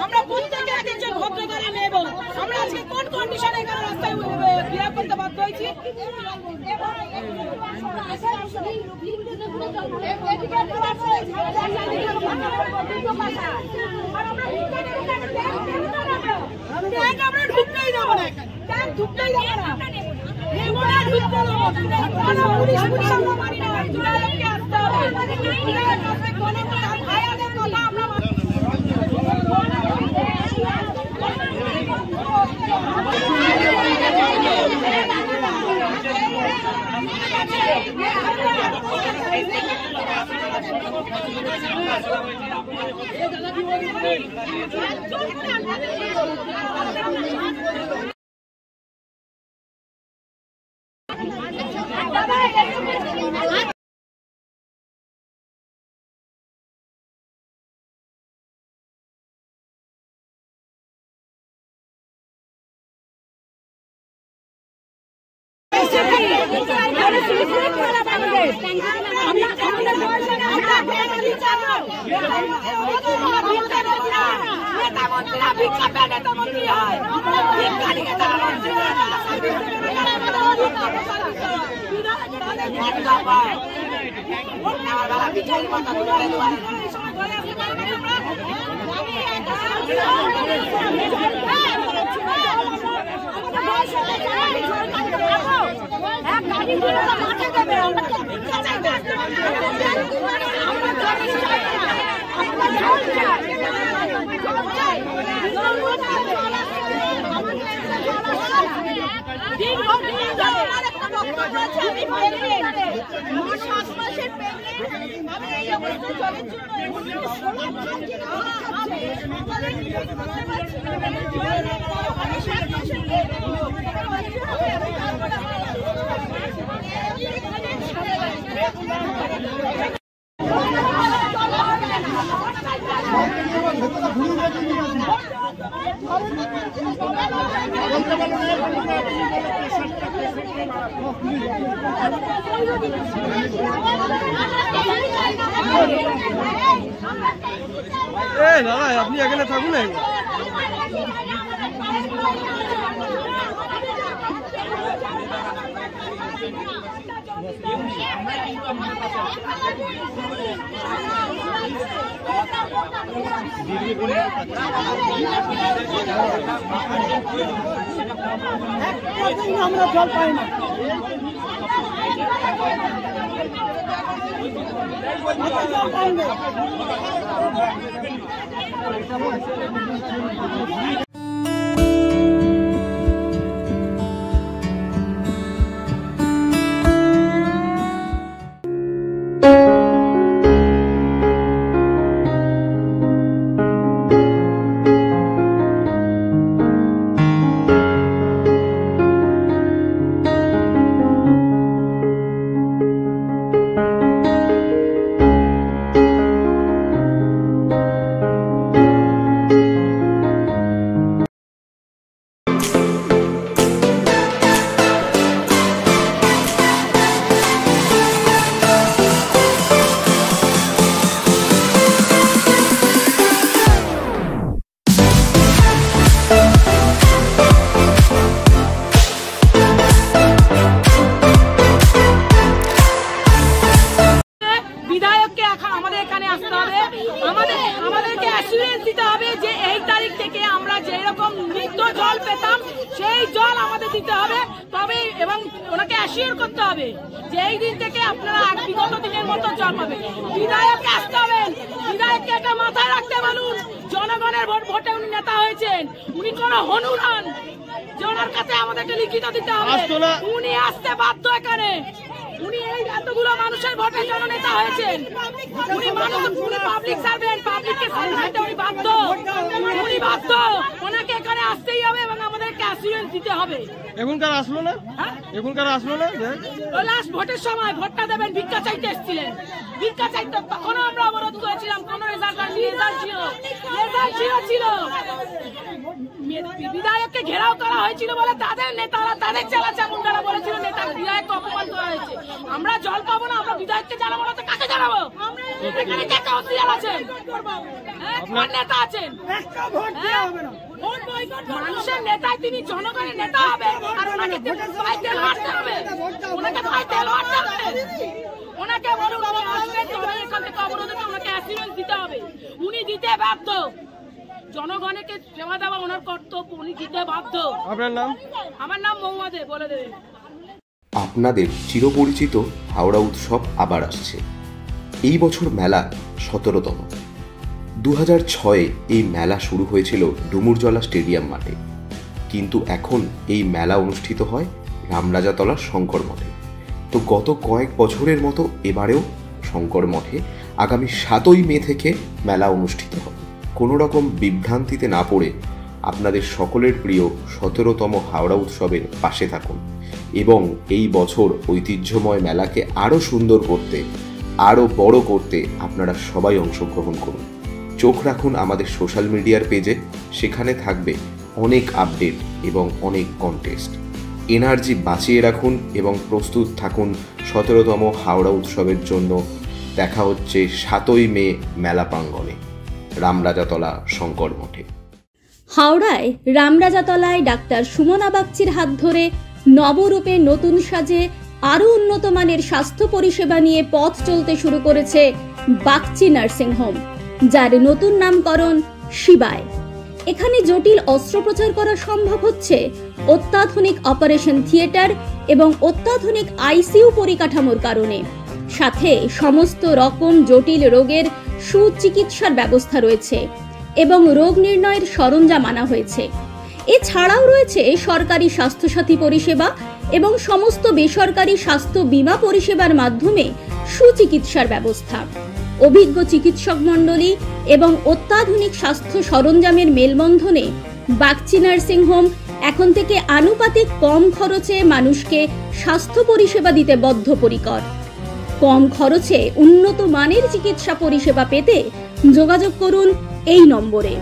আমরা প্রত্যেকে একজন ভদ্রতারা নেব। আমরা আজকে কোন কন্ডিশনে এখানে রাস্তায় ক্লিয়ার করতে বাধ্য হয়েছি? আমরা ঢুকতেই দেবো না, ঢুকতেই দেবো না, পুলিশ পুলিশ আমরা মানি না। জুড়াইকে আসতে হবে, ভাইয়াদের কথা আমরা দাদা আপনি এখানে থাকুন না। আমরা জল পাই না। আমাদেরকে অ্যাসুরেন্স দিতে হবে যে এই তারিখ থেকে আমরা যেরকম নিত্য জল পেতাম সেই জল আমাদের দিতে হবে, তবে এবং ওনাকে অ্যাসিওর করতে হবে যে এই দিন থেকে আপনারা আর বিগত দিনের মতো জল পাবেন। বিধায়ক আসতে হবে, বিধায়ককে এটা মাথায় রাখতে বলুন ভোটে উনি নেতা হয়েছেন, উনি কোন হনুমান যে ওনার কাছে আমাদেরকে লিখিত দিতে হবে। উনি আসতে বাধ্য এখানে, উনি এই এতগুলো মানুষের ভোটে জননেতা হয়েছেন, উনি মানুষ, উনি পাবলিক সার্ভেন্ট, পাবলিককে সামলাতে উনি বাধ্য, উনি বাধ্য, ওনাকে এখানে আসতেই হবে এবং আমাদেরকে অ্যাসিওরেন্স দিতে হবে। এখনকার আসলো না, এখনকার আসলো না, লাস্ট ভোটের সময় ভোটটা দেবেন ভিক্ষা চাইতে এসেছিলেন, ভিক্ষা চাইতে তখনও আমরা অবরোধ করেছিলাম, কোন রেজাল্ট ছিল, বিধায়ককে ঘেরাও করা হয়েছিল বলে তাদের নেতারা, তাদের চেলা চামুন্ডারা বলেছিল নেতা বিধায়ককে অপমান করা হয়েছে। আমরা জল পাবো না, আমরা বিধায়ককে জানাবো না তো কাকে জানাবো? এখানে কে কাউন্সিলর আছেন, কোন নেতা আছেন? মানুষের নেতায় তিনি জনগণের নেতা হবে আর ওনাকে পায়ে তেল মারতে হবে, ওনাকে পায়ে তেল মারতে হবে, ওনাকে বলুন উনি আসবেন তবে এখান থেকে অবরোধে ওনাকে অ্যাসিওরেন্স দিতে হবে। উনি দিতে বাধ্য, জনগণকে সেবা দেওয়া ওনার কর্তব্য, উনি দিতে বাধ্য। আপনার নাম? আমার নাম মৌয়া দে, বলে দেবেন। আপনাদের চিরপরিচিত হাওড়া উৎসব আবার আসছে। এই বছর মেলা 17তম। 2006-এ এই মেলা শুরু হয়েছিল ডুমুরজলা স্টেডিয়াম মাঠে, কিন্তু এখন এই মেলা অনুষ্ঠিত হয় রামরাজাতলার শঙ্কর মঠে। তো গত কয়েক বছরের মতো এবারেও শঙ্কর মঠে আগামী 7ই মে থেকে মেলা অনুষ্ঠিত হবে। কোনো রকম বিভ্রান্তিতে না পড়ে আপনাদের সকলের প্রিয় 17তম হাওড়া উৎসবের পাশে থাকুন এবং এই বছর ঐতিহ্যময় মেলাকে আরও সুন্দর করতে, আরও বড় করতে আপনারা সবাই অংশগ্রহণ করুন। চোখ রাখুন আমাদের সোশ্যাল মিডিয়ার পেজে, সেখানে থাকবে অনেক আপডেট এবং অনেক কন্টেস্ট। এনার্জি বাঁচিয়ে রাখুন এবং প্রস্তুত থাকুন 17তম হাওড়া উৎসবের জন্য। দেখা হচ্ছে 7ই মে মেলা প্রাঙ্গণে রামরাজাতলা শঙ্কর মঠে। হাওড়ায় রামরাজাতলায় ডাক্তার সুমনা বাগচির হাত ধরে নবরূপে নতুন সাজে আরও উন্নত মানের স্বাস্থ্য পরিষেবা নিয়ে পথ চলতে শুরু করেছে বাগচি নার্সিং হোম, যার নতুন নামকরণ শিবায়। এখানে জটিল অস্ত্রোপচার করা সম্ভব হচ্ছে অত্যাধুনিক অপারেশন থিয়েটার এবং অত্যাধুনিক আইসিইউ পরিকাঠামোর কারণে। সাথে সমস্ত রকম জটিল রোগের সুচিকিৎসার ব্যবস্থা রয়েছে এবং রোগ নির্ণয়ের সরঞ্জাম আনা হয়েছে। এছাড়াও রয়েছে সরকারি স্বাস্থ্যসাথী পরিষেবা এবং সমস্ত বেসরকারি স্বাস্থ্য বীমা পরিষেবার মাধ্যমে সুচিকিৎসার ব্যবস্থা। অভিজ্ঞ চিকিৎসক মণ্ডলী এবং অত্যাধুনিক স্বাস্থ্য সরঞ্জামের মেলবন্ধনে বাগচি নার্সিং হোম এখন থেকে আনুপাতিক কম খরচে মানুষকে স্বাস্থ্য পরিষেবা দিতে বদ্ধপরিকর। কম খরচে উন্নত মানের চিকিৎসা পরিষেবা পেতে যোগাযোগ করুন এই নম্বরে।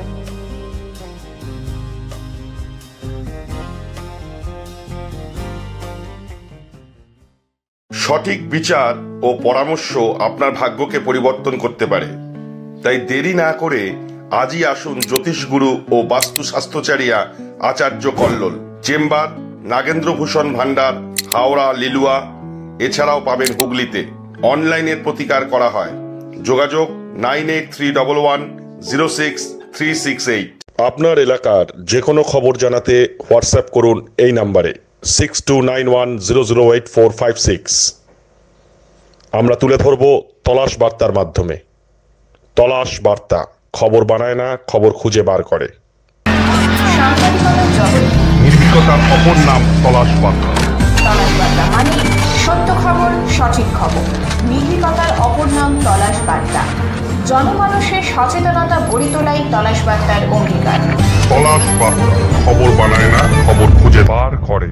সঠিক বিচার ও পরামর্শ আপনার ভাগ্যকে পরিবর্তন করতে পারে, তাই দেরি না করে আজই আসুন জ্যোতিষগুরু ও বাস্তু স্বাস্থ্যচারিয়া আচার্য কল্লোল। চেম্বার নাগেন্দ্রভূষণ ভান্ডার, হাওড়া লিলুয়া। এছাড়াও পাবেন হুগলিতে। অনলাইনের প্রতিকার করা হয়। যোগাযোগ 9831106368। আপনার এলাকার যে কোনো খবর জানাতে হোয়াটসঅ্যাপ করুন এই নাম্বারে 6291008456। আমরা তুলে ধরব তলাশ বার্তার মাধ্যমে। তলাশ বার্তা, খবর বানায় না, খবর খুঁজে বার করে। নির্ভীকতার অপর নাম তলাশ বার্তা। তলাশ বার্তা মানে সত্য খবর, সঠিক খবর। নির্ভীকতার অপর নাম তলাশ বার্তা। জনমানুষের সচেতনতা গড়ে তোলাই তলাশ বার্তার অঙ্গীকার। তলাশ বার্তা, খবর বানায় না, খবর খুঁজে বার করে।